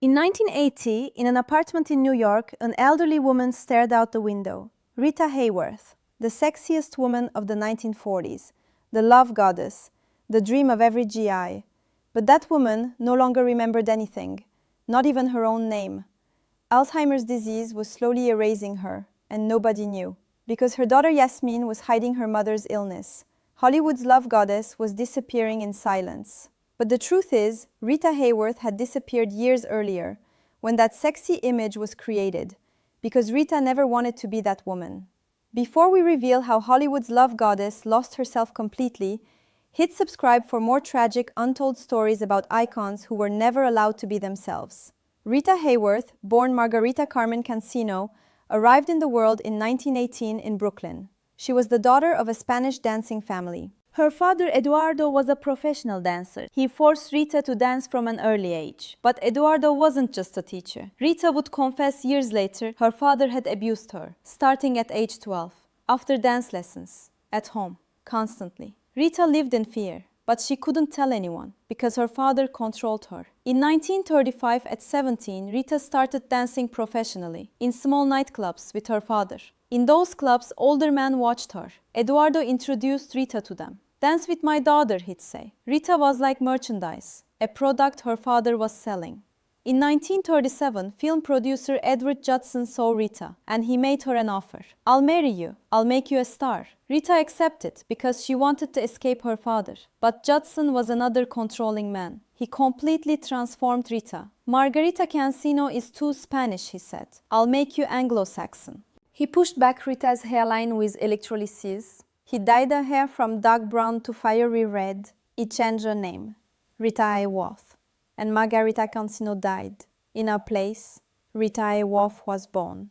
In 1980, in an apartment in New York, an elderly woman stared out the window. Rita Hayworth, the sexiest woman of the 1940s, the love goddess, the dream of every GI. But that woman no longer remembered anything, not even her own name. Alzheimer's disease was slowly erasing her, and nobody knew. Because her daughter Yasmin was hiding her mother's illness. Hollywood's love goddess was disappearing in silence. But the truth is, Rita Hayworth had disappeared years earlier, when that sexy image was created, because Rita never wanted to be that woman. Before we reveal how Hollywood's love goddess lost herself completely, hit subscribe for more tragic, untold stories about icons who were never allowed to be themselves. Rita Hayworth, born Margarita Carmen Cancino, arrived in the world in 1918 in Brooklyn. She was the daughter of a Spanish dancing family. Her father, Eduardo, was a professional dancer. He forced Rita to dance from an early age. But Eduardo wasn't just a teacher. Rita would confess years later her father had abused her, starting at age 12, after dance lessons, at home, constantly. Rita lived in fear, but she couldn't tell anyone because her father controlled her. In 1935, at 17, Rita started dancing professionally in small nightclubs with her father. In those clubs, older men watched her. Eduardo introduced Rita to them. "Dance with my daughter," he'd say. Rita was like merchandise, a product her father was selling. In 1937, film producer Edward Judson saw Rita, and he made her an offer. "I'll marry you. I'll make you a star." Rita accepted because she wanted to escape her father. But Judson was another controlling man. He completely transformed Rita. "Margarita Cancino is too Spanish," he said. "I'll make you Anglo-Saxon." He pushed back Rita's hairline with electrolysis. He dyed her hair from dark brown to fiery red. He changed her name, Rita Hayworth. And Margarita Cancino died. In her place, Rita Hayworth was born.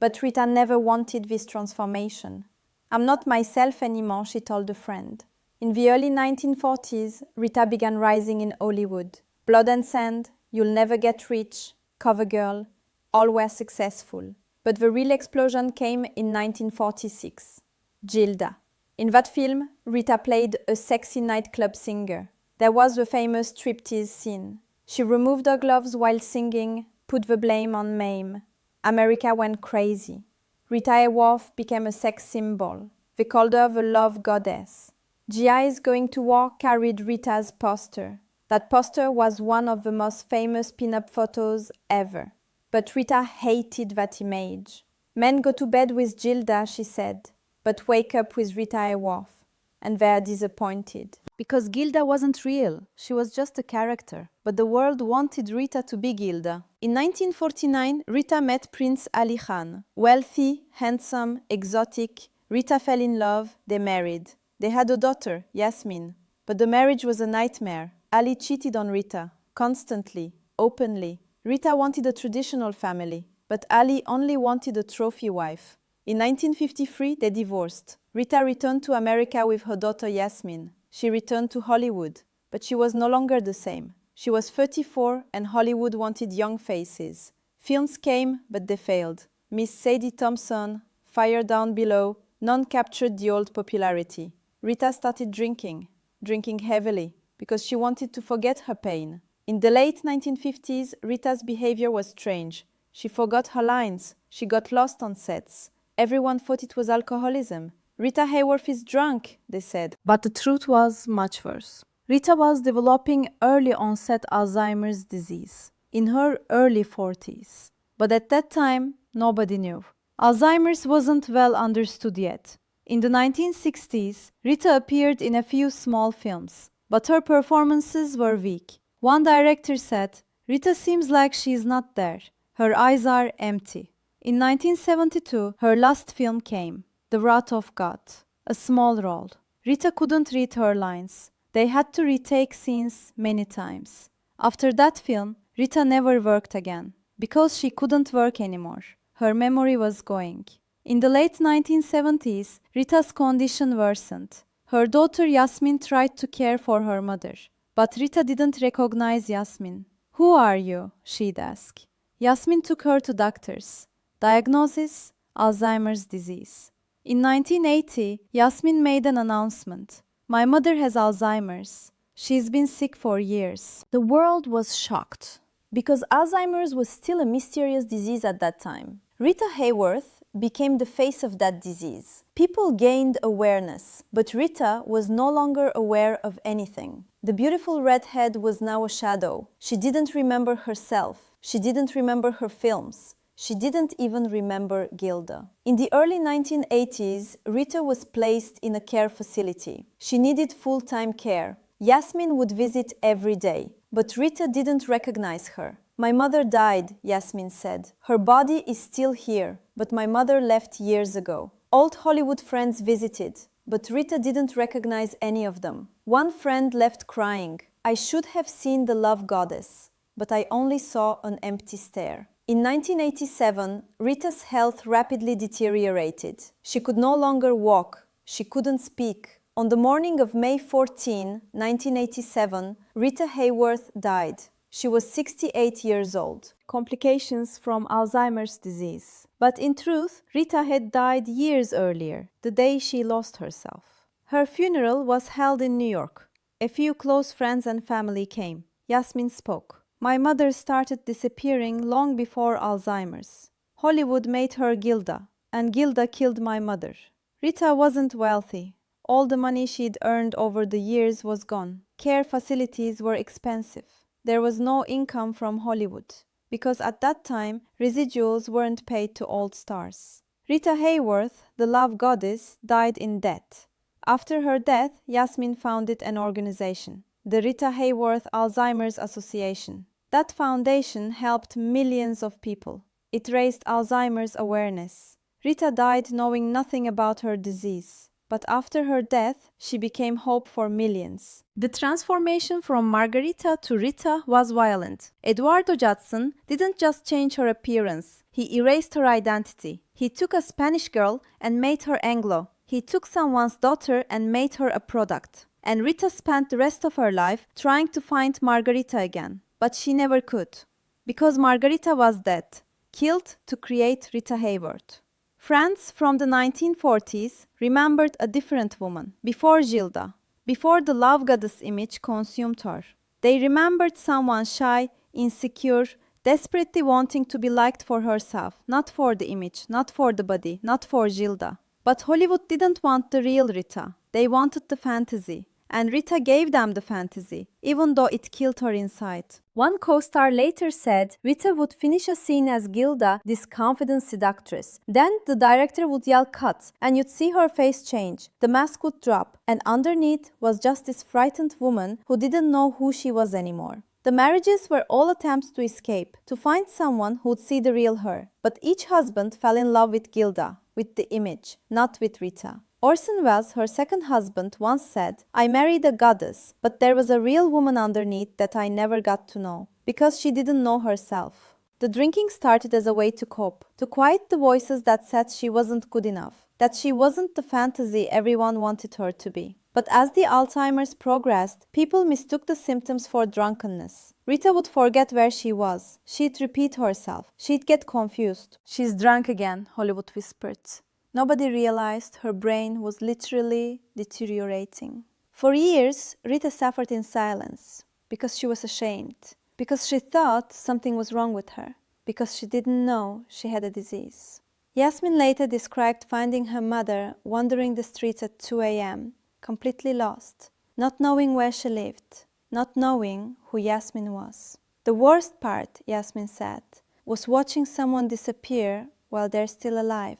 But Rita never wanted this transformation. "I'm not myself anymore," she told a friend. In the early 1940s, Rita began rising in Hollywood. Blood and Sand, You'll Never Get Rich, CoverGirl, all were successful. But the real explosion came in 1946. Gilda. In that film, Rita played a sexy nightclub singer. There was the famous striptease scene. She removed her gloves while singing, put the blame on Mame. America went crazy. Rita Hayworth became a sex symbol. They called her the love goddess. GIs going to war carried Rita's poster. That poster was one of the most famous pin-up photos ever. But Rita hated that image. "Men go to bed with Gilda," she said, "but wake up with Rita Hayworth." And they're disappointed. Because Gilda wasn't real, she was just a character. But the world wanted Rita to be Gilda. In 1949, Rita met Prince Ali Khan. Wealthy, handsome, exotic, Rita fell in love, they married. They had a daughter, Yasmin. But the marriage was a nightmare. Ali cheated on Rita, constantly, openly. Rita wanted a traditional family, but Ali only wanted a trophy wife. In 1953, they divorced. Rita returned to America with her daughter Yasmin. She returned to Hollywood, but she was no longer the same. She was 34 and Hollywood wanted young faces. Films came, but they failed. Miss Sadie Thompson, Fire Down Below, none captured the old popularity. Rita started drinking heavily, because she wanted to forget her pain. In the late 1950s, Rita's behavior was strange. She forgot her lines. She got lost on sets. Everyone thought it was alcoholism. "Rita Hayworth is drunk," they said. But the truth was much worse. Rita was developing early onset Alzheimer's disease, in her early 40s. But at that time, nobody knew. Alzheimer's wasn't well understood yet. In the 1960s, Rita appeared in a few small films, but her performances were weak. One director said, "Rita seems like she's not there. Her eyes are empty." In 1972, her last film came, The Wrath of God, a small role. Rita couldn't read her lines. They had to retake scenes many times. After that film, Rita never worked again, because she couldn't work anymore. Her memory was going. In the late 1970s, Rita's condition worsened. Her daughter Yasmin tried to care for her mother. But Rita didn't recognize Yasmin. "Who are you?" she'd ask. Yasmin took her to doctors. Diagnosis: Alzheimer's disease. In 1980, Yasmin made an announcement. "My mother has Alzheimer's. She's been sick for years." The world was shocked. because Alzheimer's was still a mysterious disease at that time. Rita Hayworth became the face of that disease. People gained awareness, but Rita was no longer aware of anything. The beautiful redhead was now a shadow. She didn't remember herself. She didn't remember her films. She didn't even remember Gilda. In the early 1980s, Rita was placed in a care facility. She needed full-time care. Yasmin would visit every day, but Rita didn't recognize her. "My mother died," Yasmin said. "Her body is still here, but my mother left years ago." Old Hollywood friends visited, but Rita didn't recognize any of them. One friend left crying. "I should have seen the love goddess, but I only saw an empty stare." In 1987, Rita's health rapidly deteriorated. She could no longer walk. She couldn't speak. On the morning of May 14, 1987, Rita Hayworth died. She was 68 years old. Complications from Alzheimer's disease. But in truth, Rita had died years earlier, the day she lost herself. Her funeral was held in New York. A few close friends and family came. Yasmin spoke. "My mother started disappearing long before Alzheimer's. Hollywood made her Gilda, and Gilda killed my mother. Rita wasn't wealthy. All the money she'd earned over the years was gone. Care facilities were expensive. There was no income from Hollywood, because at that time, residuals weren't paid to old stars. Rita Hayworth, the love goddess, died in debt. After her death, Yasmin founded an organization, the Rita Hayworth Alzheimer's Association. That foundation helped millions of people. It raised Alzheimer's awareness. Rita died knowing nothing about her disease. But after her death, she became hope for millions. The transformation from Margarita to Rita was violent. Eduardo Judson didn't just change her appearance, he erased her identity. He took a Spanish girl and made her Anglo. He took someone's daughter and made her a product. And Rita spent the rest of her life trying to find Margarita again. But she never could. Because Margarita was dead, killed to create Rita Hayworth. France from the 1940s remembered a different woman, before Gilda, before the love goddess image consumed her. They remembered someone shy, insecure, desperately wanting to be liked for herself, not for the image, not for the body, not for Gilda. But Hollywood didn't want the real Rita. They wanted the fantasy. And Rita gave them the fantasy, even though it killed her inside. One co-star later said Rita would finish a scene as Gilda, this confident seductress. Then the director would yell cut, and you'd see her face change. The mask would drop, and underneath was just this frightened woman who didn't know who she was anymore. The marriages were all attempts to escape, to find someone who'd see the real her. But each husband fell in love with Gilda, with the image, not with Rita. Orson Welles, her second husband, once said, "I married a goddess, but there was a real woman underneath that I never got to know, because she didn't know herself." The drinking started as a way to cope, to quiet the voices that said she wasn't good enough, that she wasn't the fantasy everyone wanted her to be. But as the Alzheimer's progressed, people mistook the symptoms for drunkenness. Rita would forget where she was. She'd repeat herself. She'd get confused. "She's drunk again," Hollywood whispered. Nobody realized her brain was literally deteriorating. For years, Rita suffered in silence because she was ashamed, because she thought something was wrong with her, because she didn't know she had a disease. Yasmin later described finding her mother wandering the streets at 2 a.m., completely lost, not knowing where she lived, not knowing who Yasmin was. The worst part, Yasmin said, was watching someone disappear while they're still alive.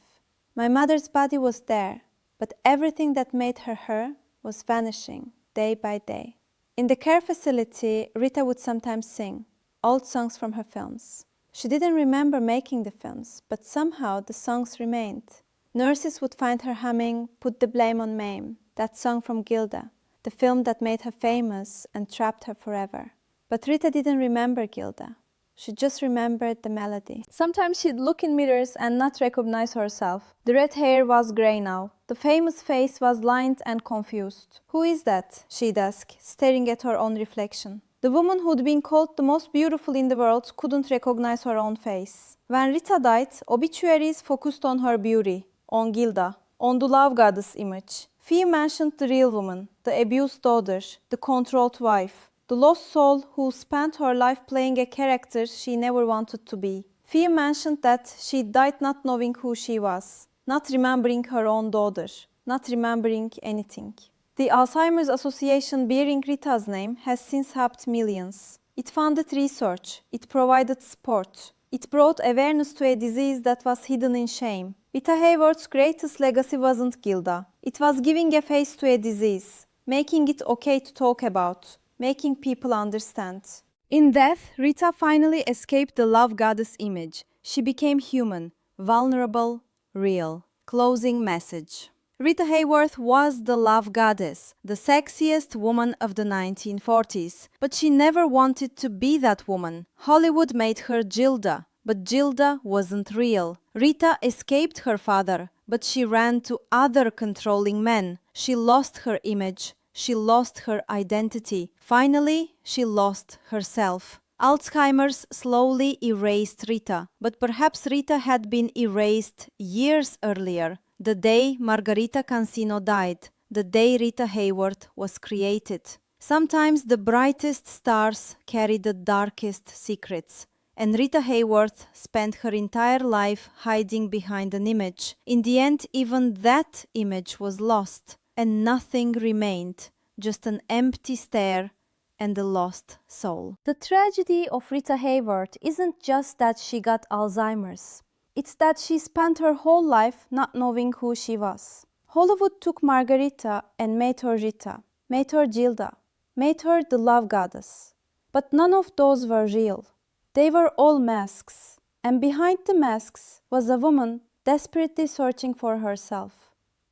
My mother's body was there, but everything that made her her was vanishing day by day. In the care facility, Rita would sometimes sing old songs from her films. She didn't remember making the films, but somehow the songs remained. Nurses would find her humming "Put the Blame on Mame," that song from Gilda, the film that made her famous and trapped her forever. But Rita didn't remember Gilda. She just remembered the melody. Sometimes she'd look in mirrors and not recognize herself. The red hair was grey now. The famous face was lined and confused. "Who is that?" she'd ask, staring at her own reflection. The woman who'd been called the most beautiful in the world couldn't recognize her own face. When Rita died, obituaries focused on her beauty, on Gilda, on the love goddess image. Few mentioned the real woman, the abused daughter, the controlled wife, the lost soul who spent her life playing a character she never wanted to be. Few mentioned that she died not knowing who she was, not remembering her own daughter, not remembering anything. The Alzheimer's Association bearing Rita's name has since helped millions. It funded research, it provided support, it brought awareness to a disease that was hidden in shame. Rita Hayworth's greatest legacy wasn't Gilda. It was giving a face to a disease, making it okay to talk about, making people understand. In death, Rita finally escaped the love goddess image. She became human, vulnerable, real. Closing message. Rita Hayworth was the love goddess, the sexiest woman of the 1940s, but she never wanted to be that woman. Hollywood made her Gilda, but Gilda wasn't real. Rita escaped her father, but she ran to other controlling men. She lost her image. She lost her identity. Finally, she lost herself. Alzheimer's slowly erased Rita, but perhaps Rita had been erased years earlier, the day Margarita Cancino died, the day Rita Hayworth was created. Sometimes the brightest stars carry the darkest secrets, and Rita Hayworth spent her entire life hiding behind an image. In the end, even that image was lost, and nothing remained, just an empty stare and a lost soul. The tragedy of Rita Hayworth isn't just that she got Alzheimer's. It's that she spent her whole life not knowing who she was. Hollywood took Margarita and made her Rita, made her Gilda, made her the love goddess. But none of those were real. They were all masks. And behind the masks was a woman desperately searching for herself.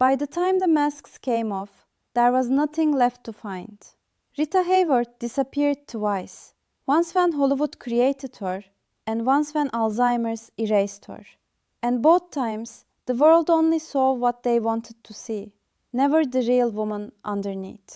By the time the masks came off, there was nothing left to find. Rita Hayworth disappeared twice, once when Hollywood created her, and once when Alzheimer's erased her. And both times, the world only saw what they wanted to see, never the real woman underneath.